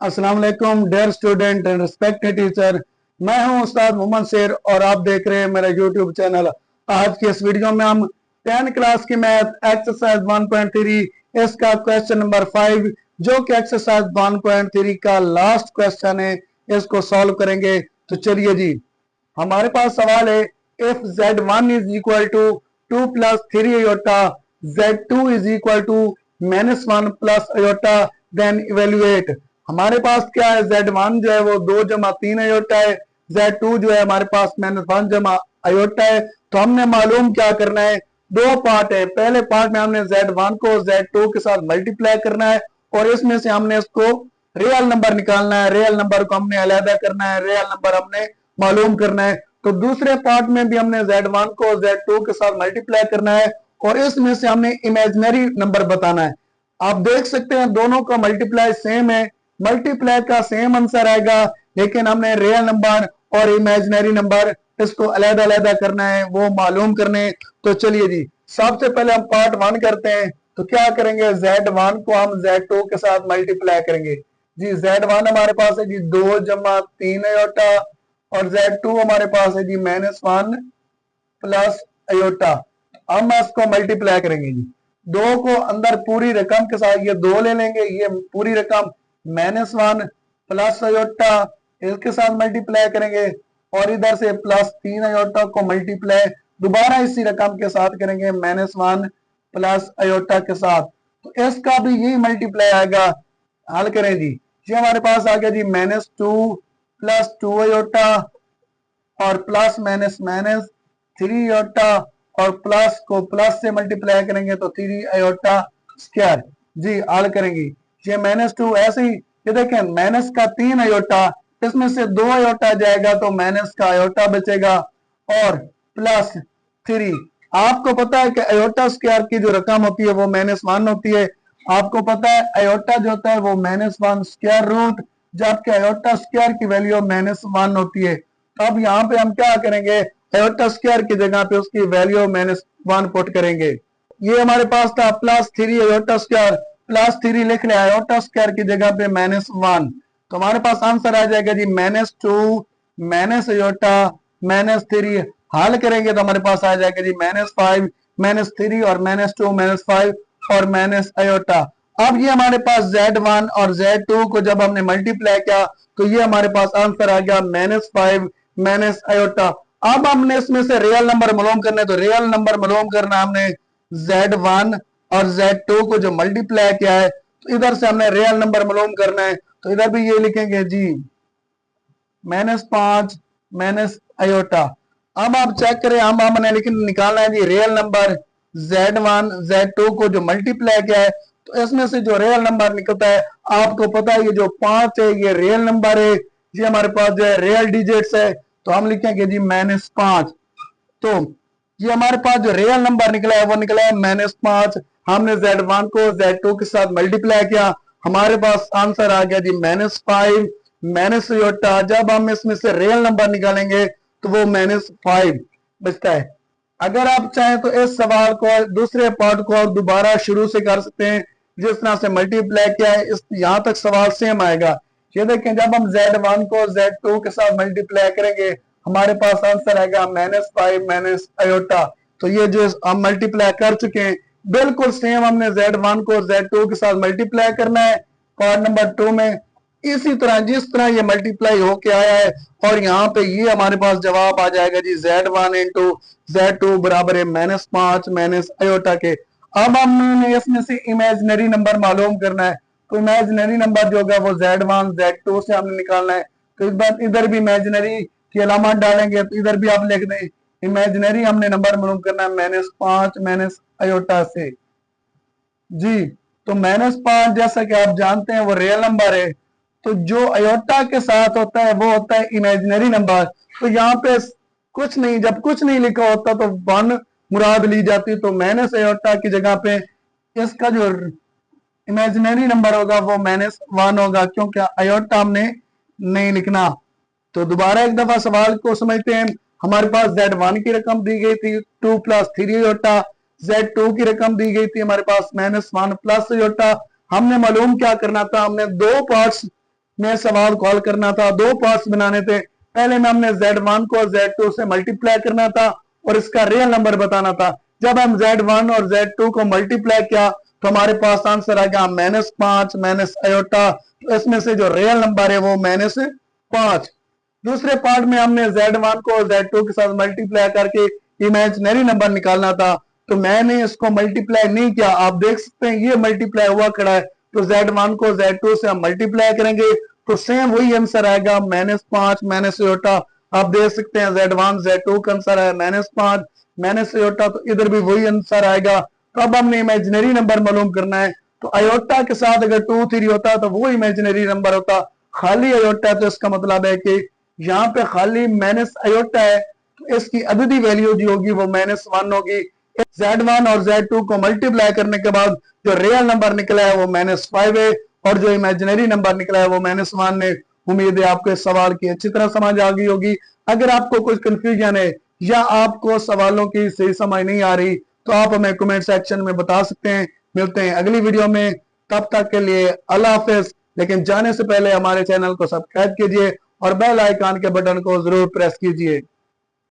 अस्सलाम वालेकुम dear student and respected teacher. मैं हूं उस्ताद मोहम्मद शेर और आप देख रहे हैं मेरा यूट्यूब चैनल। आज की इस वीडियो में हम 10 क्लास की मैथ एक्सरसाइज 1.3 इसका क्वेश्चन नंबर 5 जो कि एक्सरसाइज 1.3 का लास्ट क्वेश्चन है, इसको सॉल्व करेंगे। तो चलिए जी, हमारे पास सवाल है if z1 is equal to 2 plus 3 iota, z2 is equal to -1 plus iota, then evaluate. हमारे पास क्या है, z1 जो है वो 2 जमा 3 आयोटा है, z2 जो है हमारे पास -1 जमा आयोटा है। तो हमने मालूम क्या करना है, दो पार्ट है। पहले पार्ट में हमने z1 को z2 के साथ मल्टीप्लाई करना है और इसमें से हमने इसको रियल नंबर निकालना है। रियल नंबर को हमने अलहदा करना है, रियल नंबर हमने मालूम करना है। तो दूसरे पार्ट में भी हमने z1 को z2 के साथ मल्टीप्लाई करना है और इसमें से हमने इमेजिनरी नंबर बताना है। आप देख सकते हैं दोनों का मल्टीप्लाई सेम है, मल्टीप्लाई का सेम आंसर आएगा, लेकिन हमने रियल नंबर और इमेजिनरी नंबर इसको अलग अलग करना है, वो मालूम करने। तो चलिए जी, सबसे पहले हम पार्ट 1 करते हैं। तो क्या करेंगे, z1 को हम z2 के साथ मल्टीप्लाई करेंगे। जी z1 हमारे पास है जी 2 जमा 3 आयोटा और z2 हमारे पास है जी -1 प्लस आयोटा। हम इसको मल्टीप्लाई करेंगे जी, दो को अंदर पूरी रकम के साथ ये दो ले लेंगे, ये पूरी रकम -1 प्लस आयोटा इसके साथ मल्टीप्लाई करेंगे और इधर से प्लस 3 आयोटा को मल्टीप्लाई दोबारा इसी रकम के साथ करेंगे -1 प्लस आयोटा के साथ। तो इसका भी यही मल्टीप्लाई आएगा। हल करें जी, ये हमारे पास आ गया जी -2 प्लस 2 आयोटा और प्लस माइनस माइनस 3 आयोटा और प्लस को प्लस से मल्टीप्लाई करेंगे तो 3 आयोटा स्क्वायर। जी हल करेंगे, ये -2 ऐसे ही, ये देखें माइनस का 3 आयोटा, इसमें से 2 आयोटा जाएगा तो माइनस का आयोटा बचेगा और प्लस 3। आपको पता है कि आयोटा स्क्वायर की जो रकम होती है वो -1 होती है। आपको पता है आयोटा जो होता है वो -1 स्क्वायर रूट, जबकि आयोटा स्क्वायर की वैल्यू -1 होती है। अब यहाँ पे हम क्या करेंगे, आयोटा स्क्वायर की जगह पे उसकी वैल्यू -1 पुट करेंगे। ये हमारे पास था +3 आयोटा स्क्वायर, +3 लिख लिया, आयोटा स्क्वायर की जगह पे -1। तो हमारे पास आंसर आ जाएगा जी -2 माइनस आयोटा -3। हल करेंगे तो हमारे पास आ जाएगा जी -5 -3 और -2 -5 और माइनस आयोटा। अब ये हमारे पास z1 और z2 को जब हमने मल्टीप्लाई किया तो ये हमारे पास आंसर आ गया -5 माइनस आयोटा। अब हमने इसमें से रियल नंबर मालूम करना है, तो रियल नंबर मालूम करना हमने z1 और z2 को जो मल्टीप्लाई किया है तो इधर से हमने रियल नंबर मालूम करना है। तो इधर भी ये लिखेंगे जी -5 माइनस आयोटा। अब आप चेक करें, हम हमने लेकिन निकालना है जी रियल नंबर z1 z2 को जो मल्टीप्लाई किया है तो इसमें से जो रियल नंबर निकलता है, आपको पता है ये जो 5 है ये रियल नंबर है, ये हमारे पास जो है रियल डिजिट्स है, तो हम लिखेंगे जी -5। तो ये हमारे पास जो रियल नंबर निकला है वो निकला है -5। हमने z1 को z2 के साथ मल्टीप्लाई किया, हमारे पास आंसर आ गया जी -5 माइनस आयोटा। जब हम इसमें से रियल नंबर निकालेंगे तो वो -5 बचता है। अगर आप चाहें तो इस सवाल को दूसरे पार्ट को दोबारा शुरू से कर सकते हैं, जिस तरह से मल्टीप्लाई किया है इस यहाँ तक सवाल सेम आएगा। ये देखें, जब हम z1 को z2 के साथ मल्टीप्लाई करेंगे हमारे पास आंसर आएगा -5 माइनस आयोटा। तो ये जो हम मल्टीप्लाई कर चुके हैं बिल्कुल सेम हमने z1 को z2 के साथ मल्टीप्लाई करना है पार्ट नंबर 2 में, इसी तरह जिस तरह ये मल्टीप्लाई होके आया है। और यहाँ पे ये हमारे पास जवाब आ जाएगा जी z1 इंटू z2 बराबर है -5 माइनस आयोटा के। अब हमने इसमें से इमेजिनरी नंबर मालूम करना है, तो इमेजिनरी नंबर जो होगा वो z1 z2 से हमने निकालना है। तो इस बार इधर भी इमेजिनरी की अलामत डालेंगे, तो इधर भी आप लिख दें इमेजिनरी हमने नंबर मालूम करना है -5 माइनस आयोटा से। जी तो -5 जैसा कि आप जानते हैं वो रियल नंबर है, तो जो अयोटा के साथ होता है वो होता है इमेजिनरी नंबर। तो यहाँ पे कुछ नहीं, जब कुछ नहीं लिखा होता तो 1 मुराद ली जाती, तो माइनस अयोटा की जगह पे इसका जो इमेजिनरी नंबर होगा वो -1 होगा, क्योंकि अयोटा हमने नहीं लिखना। तो दोबारा एक दफा सवाल को समझते हैं। हमारे पास z1 की रकम दी गई थी 2 प्लस 3 आयोटा, z2 की रकम दी गई थी हमारे पास -1 प्लस आयोटा। हमने मालूम क्या करना था, हमने दो पार्ट्स में सवाल कॉल करना था, दो पार्ट्स बनाने थे। पहले में हमने Z1 को Z2 से मल्टीप्लाई करना था और इसका रियल नंबर बताना था। जब हम Z1 और Z2 को मल्टीप्लाई किया तो हमारे पास आंसर आ गया -5 माइनस आयोटा। तो इसमें से जो रियल नंबर है वो -5। दूसरे पार्ट में हमने Z1 को Z2 के साथ मल्टीप्लाई करके इमेजिनरी नंबर निकालना था, तो मैंने इसको मल्टीप्लाई नहीं किया। आप देख सकते हैं ये मल्टीप्लाई हुआ खड़ा है, तो Z1 को Z2 से हम मल्टीप्लाई करेंगे तो सेम वही आंसर आएगा -5 माइनस आयोटा। आप देख सकते हैं Z1 Z2 का आंसर है -5 माइनस आयोटा, तो इधर भी वही आंसर आएगा। तो अब हमने इमेजिनरी नंबर मालूम करना है, तो आयोटा के साथ अगर 2 3 होता तो वो इमेजिनरी नंबर होता। खाली आयोटा है तो इसका मतलब है कि यहाँ पे खाली माइनस आयोटा है, तो इसकी अददी वैल्यू जो होगी वो -1 होगी। Z1 और Z2 को मल्टीप्लाई करने के बाद जो रियल नंबर निकला है वो -5 है और जो इमेजिनरी नंबर निकला है वो -1 है। उम्मीद है आपको इस सवाल की अच्छी तरह समझ आ गई होगी। अगर आपको कुछ कंफ्यूजन है या आपको सवालों की सही समझ नहीं आ रही तो आप हमें कमेंट सेक्शन में बता सकते हैं। मिलते हैं अगली वीडियो में, तब तक के लिए अल्लाह हाफिज। लेकिन जाने से पहले हमारे चैनल को सब्सक्राइब कीजिए और बेल आइकन के बटन को जरूर प्रेस कीजिए।